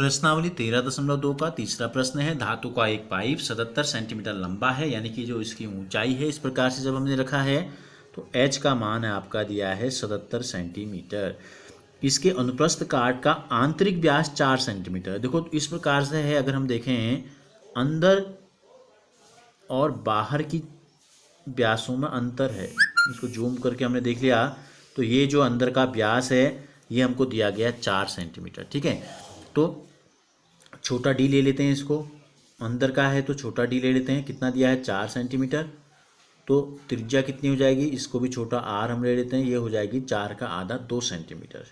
प्रश्नावली 13.2 का तीसरा प्रश्न है। धातु का एक पाइप 77 सेंटीमीटर लंबा है, यानी कि जो इसकी ऊंचाई है, इस प्रकार से जब हमने रखा है तो h का मान है आपका दिया है 77 सेंटीमीटर। इसके अनुप्रस्थ काट का आंतरिक व्यास 4 सेंटीमीटर। देखो इस प्रकार से है, अगर हम देखें अंदर और बाहर की व्यासों में अंतर है, इसको जूम करके हमने देख लिया तो ये जो अंदर का व्यास है ये हमको दिया गया 4 सेंटीमीटर। ठीक है, तो छोटा डी ले लेते हैं, इसको अंदर का है तो छोटा डी ले लेते हैं, कितना दिया है 4 सेंटीमीटर। तो त्रिज्या कितनी हो जाएगी, इसको भी छोटा आर हम ले लेते हैं, ये हो जाएगी 4 का आधा 2 सेंटीमीटर।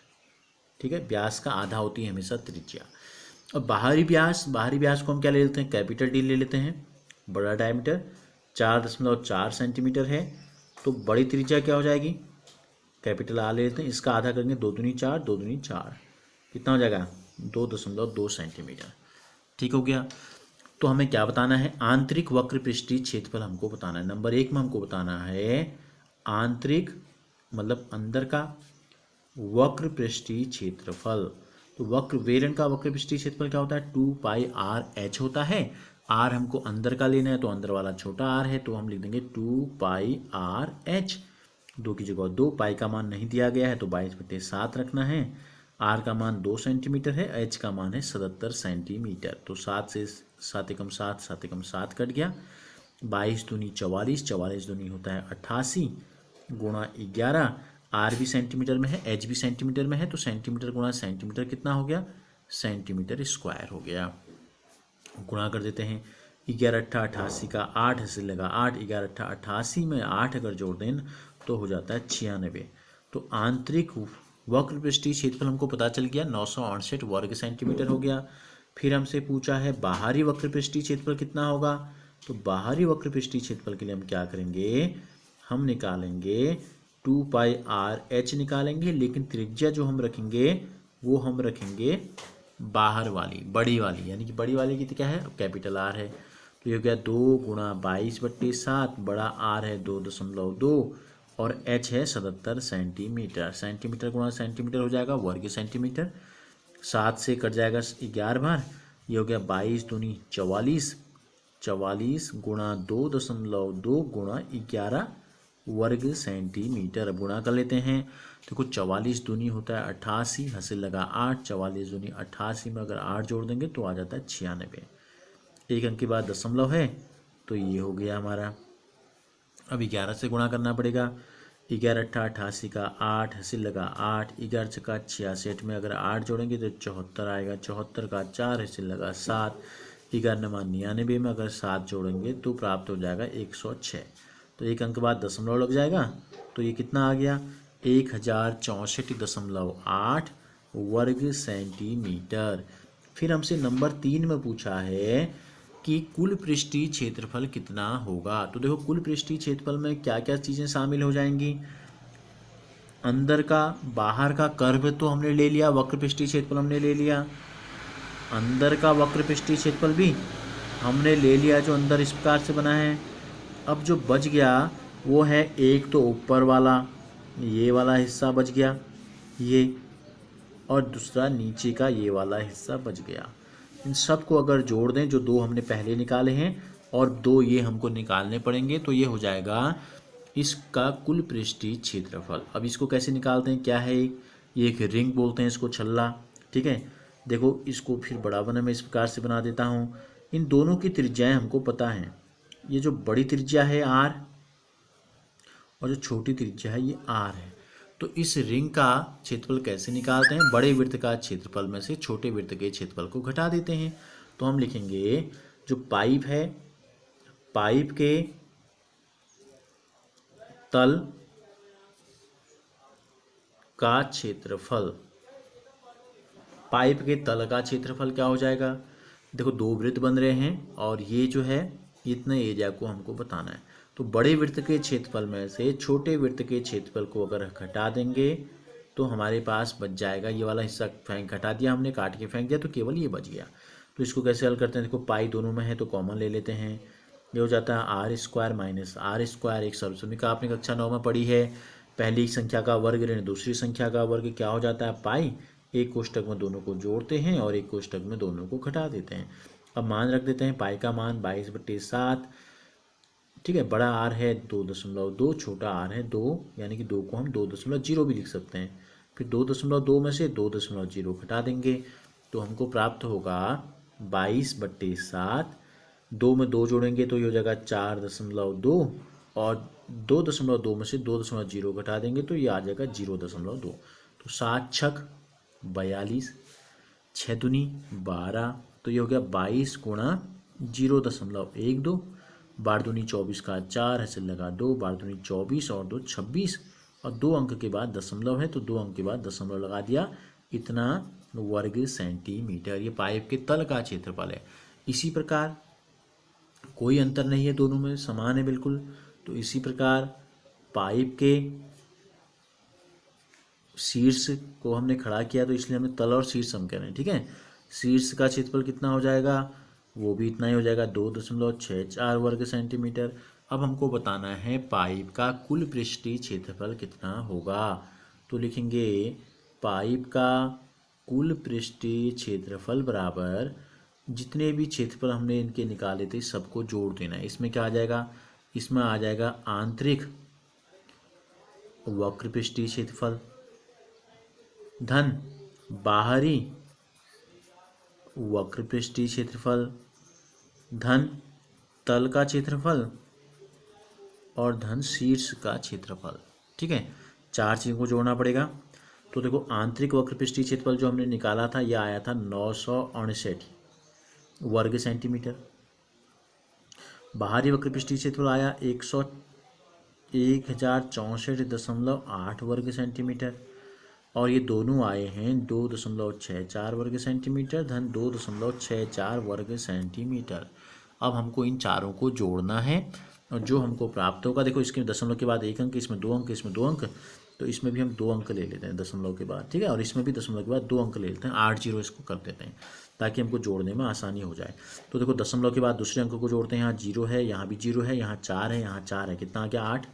ठीक है, व्यास का आधा होती है हमेशा त्रिज्या। और बाहरी व्यास को हम क्या ले लेते हैं, कैपिटल डी ले लेते हैं, बड़ा डायमीटर 4.4 सेंटीमीटर है। तो बड़ी त्रिज्या क्या हो जाएगी, कैपिटल आर ले लेते हैं, इसका आधा करेंगे 2 दूनी 4, 2 दूनी 4, कितना हो जाएगा 2.2 सेंटीमीटर। ठीक हो गया। तो हमें क्या बताना है, आंतरिक वक्र पृष्ठीय क्षेत्रफल हमको बताना है। नंबर 1 में हमको बताना है आंतरिक मतलब अंदर का वक्र पृष्ठीय क्षेत्रफल। तो वक्र बेलन का वक्र पृष्ठीय क्षेत्रफल क्या होता है, 2πr/h होता है। r हमको अंदर का लेना है तो अंदर वाला छोटा r है, तो हम लिख देंगे 2πr/h। 2 की जगह 2, पाई का मान नहीं दिया गया है तो 22/7 रखना है। r का मान 2 सेंटीमीटर है, h का मान है 77 सेंटीमीटर। तो 7 से 7 एकम 7, 7 एकम 7 कट गया। 22 दूनी 44, 44 दूनी होता है 88 गुणा 11। r भी सेंटीमीटर में है, h भी सेंटीमीटर में है, तो सेंटीमीटर गुणा सेंटीमीटर कितना हो गया, सेंटीमीटर स्क्वायर हो गया। गुणा कर देते हैं, 11×8 88 का 8 से लगा 8, 11×8 88 में 8 अगर जोड़ दें तो हो जाता है 96। तो आंतरिक वक्र पृष्ठीय क्षेत्रफल हमको पता चल गया 968 वर्ग सेंटीमीटर हो गया। फिर हमसे पूछा है बाहरी वक्र पृष्ठीय क्षेत्रफल कितना होगा। तो बाहरी वक्र पृष्ठीय क्षेत्रफल के लिए हम क्या करेंगे, हम निकालेंगे 2πr/h निकालेंगे, लेकिन त्रिज्या जो हम रखेंगे वो हम रखेंगे बाहर वाली, बड़ी वाली, यानी कि बड़ी वाली की क्या है, कैपिटल आर है। तो ये हो गया 2 गुणा 22/7, बड़ा आर है 2.2 और h है 77 सेंटीमीटर। सेंटीमीटर गुणा सेंटीमीटर हो जाएगा वर्ग सेंटीमीटर। 7 से कट जाएगा 11 बार, ये हो गया 22 दूनी 44, 44 गुणा 2.2 गुणा 11 वर्ग सेंटीमीटर। अब गुणा कर लेते हैं, देखो 44 दूनी होता है 88, हासिल लगा 8, 44 दूनी 88 में अगर 8 जोड़ देंगे तो आ जाता है 96। एक अंक के बाद दशमलव है तो ये हो गया हमारा। अब 11 से गुणा करना पड़ेगा, 11×8 88 का 8, हासिल लगा 8, 11×4 66 में अगर 8 जोड़ेंगे तो 74 आएगा, 74 का 4, हासिल लगा 7, 11×9 99 में अगर 7 जोड़ेंगे तो प्राप्त हो जाएगा 106। तो एक अंक बाद दशमलव लग जाएगा, तो ये कितना आ गया 1064.8 वर्ग सेंटीमीटर। फिर हमसे नंबर 3 में पूछा है कि कुल पृष्ठीय क्षेत्रफल कितना होगा। तो देखो कुल पृष्ठीय क्षेत्रफल में क्या क्या चीज़ें शामिल हो जाएंगी, अंदर का बाहर का कर्व तो हमने ले लिया, वक्र पृष्ठीय क्षेत्रफल हमने ले लिया, अंदर का वक्र पृष्ठीय क्षेत्रफल भी हमने ले लिया जो अंदर इस प्रकार से बना है। अब जो बच गया वो है एक तो ऊपर वाला ये वाला हिस्सा बच गया ये, और दूसरा नीचे का ये वाला हिस्सा बच गया। इन सब को अगर जोड़ दें, जो 2 हमने पहले निकाले हैं और 2 ये हमको निकालने पड़ेंगे, तो ये हो जाएगा इसका कुल पृष्ठीय क्षेत्रफल। अब इसको कैसे निकालते हैं, क्या है ये एक रिंग बोलते हैं इसको, छल्ला। ठीक है, देखो इसको फिर बड़ा बना मैं इस प्रकार से बना देता हूँ। इन दोनों की त्रिज्याएं हमको पता हैं, ये जो बड़ी त्रिज्या है r और जो छोटी त्रिज्या है ये r है। तो इस रिंग का क्षेत्रफल कैसे निकालते हैं, बड़े वृत्त का क्षेत्रफल में से छोटे वृत्त के क्षेत्रफल को घटा देते हैं। तो हम लिखेंगे जो पाइप है, पाइप के तल का क्षेत्रफल, पाइप के तल का क्षेत्रफल क्या हो जाएगा, देखो 2 वृत्त बन रहे हैं और ये जो है इतने एरिया को हमको बताना है। तो बड़े वृत्त के क्षेत्रफल में से छोटे वृत्त के क्षेत्रफल को अगर घटा देंगे तो हमारे पास बच जाएगा, ये वाला हिस्सा घटा दिया हमने, काट के फेंक दिया तो केवल ये बच गया। तो इसको कैसे हल करते हैं, देखो पाई दोनों में है तो कॉमन ले लेते हैं, ये हो जाता है r² - r²। एक सर्वसम्मिका आपने कक्षा 9 में पढ़ी है, पहली संख्या का वर्ग ऋण दूसरी संख्या का वर्ग क्या हो जाता है पाई, एक कोष्टक में दोनों को जोड़ते हैं और एक कोष्टक में दोनों को घटा देते हैं। अब मान रख देते हैं, पाई का मान 22/7, ठीक है। बड़ा आर है 2.2, छोटा आर है 2, यानी कि 2 को हम 2.0 भी लिख सकते हैं। फिर 2.2 में से 2.0 घटा देंगे तो हमको प्राप्त होगा 22/7। 2 में 2 जोड़ेंगे तो ये हो जाएगा 4.2, और 2.2 में से 2.0 घटा देंगे तो ये आ जाएगा 0.2। तो 7 छक 42, 6 दूनी 12, तो ये हो गया 22 गुणा 0.12, 12 दूनी 24 का 4, हासिल लगा 2, 12 दूनी 24 और 2 26, और 2 अंक के बाद दशमलव है तो 2 अंक के बाद दशमलव लगा दिया, इतना वर्ग सेंटीमीटर। ये पाइप के तल का क्षेत्रफल है। इसी प्रकार कोई अंतर नहीं है, दोनों में समान है बिल्कुल। तो इसी प्रकार पाइप के शीर्ष को हमने खड़ा किया तो इसलिए हमने तल और शीर्ष हम कह रहे हैं, ठीक है। शीर्ष का क्षेत्रफल कितना हो जाएगा, वो भी इतना ही हो जाएगा 2.64 वर्ग सेंटीमीटर। अब हमको बताना है पाइप का कुल पृष्ठीय क्षेत्रफल कितना होगा। तो लिखेंगे पाइप का कुल पृष्ठीय क्षेत्रफल बराबर जितने भी क्षेत्रफल हमने इनके निकाले थे सबको जोड़ देना है। इसमें क्या आ जाएगा, इसमें आ जाएगा आंतरिक वक्र पृष्ठीय क्षेत्रफल धन बाहरी वक्र पृष्ठीय क्षेत्रफल धन तल का क्षेत्रफल और धन शीर्ष का क्षेत्रफल, ठीक है। 4 चीज़ों को जोड़ना पड़ेगा। तो देखो आंतरिक वक्र पृष्ठीय क्षेत्रफल जो हमने निकाला था यह आया था 969 वर्ग सेंटीमीटर। बाहरी वक्र पृष्ठीय क्षेत्रफल आया 1064.8 वर्ग सेंटीमीटर, और ये दोनों आए हैं 2.64 वर्ग सेंटीमीटर धन 2.64 वर्ग सेंटीमीटर। अब हमको इन चारों को जोड़ना है और जो हमको प्राप्त होगा, देखो इसके दशमलव के बाद 1 अंक, इसमें 2 अंक, इसमें 2 अंक, तो इसमें भी हम 2 अंक ले लेते हैं दशमलव के बाद, ठीक है। और इसमें भी दशमलव के बाद 2 अंक ले लेते हैं, 8 0 इसको कर देते हैं ताकि हमको जोड़ने में आसानी हो जाए। तो देखो दशमलव के बाद दूसरे अंक को जोड़ते हैं, यहाँ 0 है, यहाँ भी 0 है, यहाँ 4 है, यहाँ 4 है, कितना आ गया 8।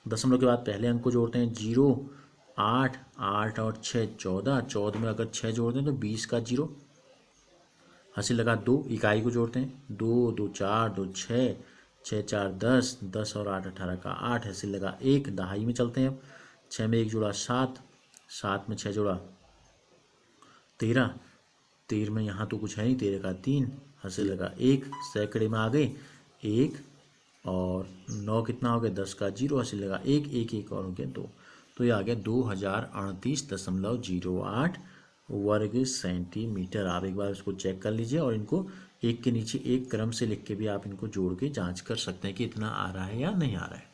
दशमलव के बाद पहले अंक को जोड़ते हैं 0, 8, 8 और 6 14, 14 में अगर 6 जोड़ दें तो 20 का 0, हासिल लगा 2। इकाई को जोड़ते हैं 2 2 4 2 6, 6 4 10, 10 और 8 18 का 8, हासिल लगा 1। दहाई में चलते हैं अब, 6 में 1 जोड़ा 7, 7 में 6 जोड़ा 13, 13 में यहाँ तो कुछ है नहीं, 13 का 3, हासिल लगा 1। सैकड़े में आ गए 1 और 9 कितना हो गया 10 का 0, हासिल लगा 1, 1 1 और हो गया 2। तो ये आ गया 2038.08 वर्ग सेंटीमीटर। आप एक बार इसको चेक कर लीजिए और इनको एक के नीचे एक क्रम से लिख के भी आप इनको जोड़ के जांच कर सकते हैं कि इतना आ रहा है या नहीं आ रहा है।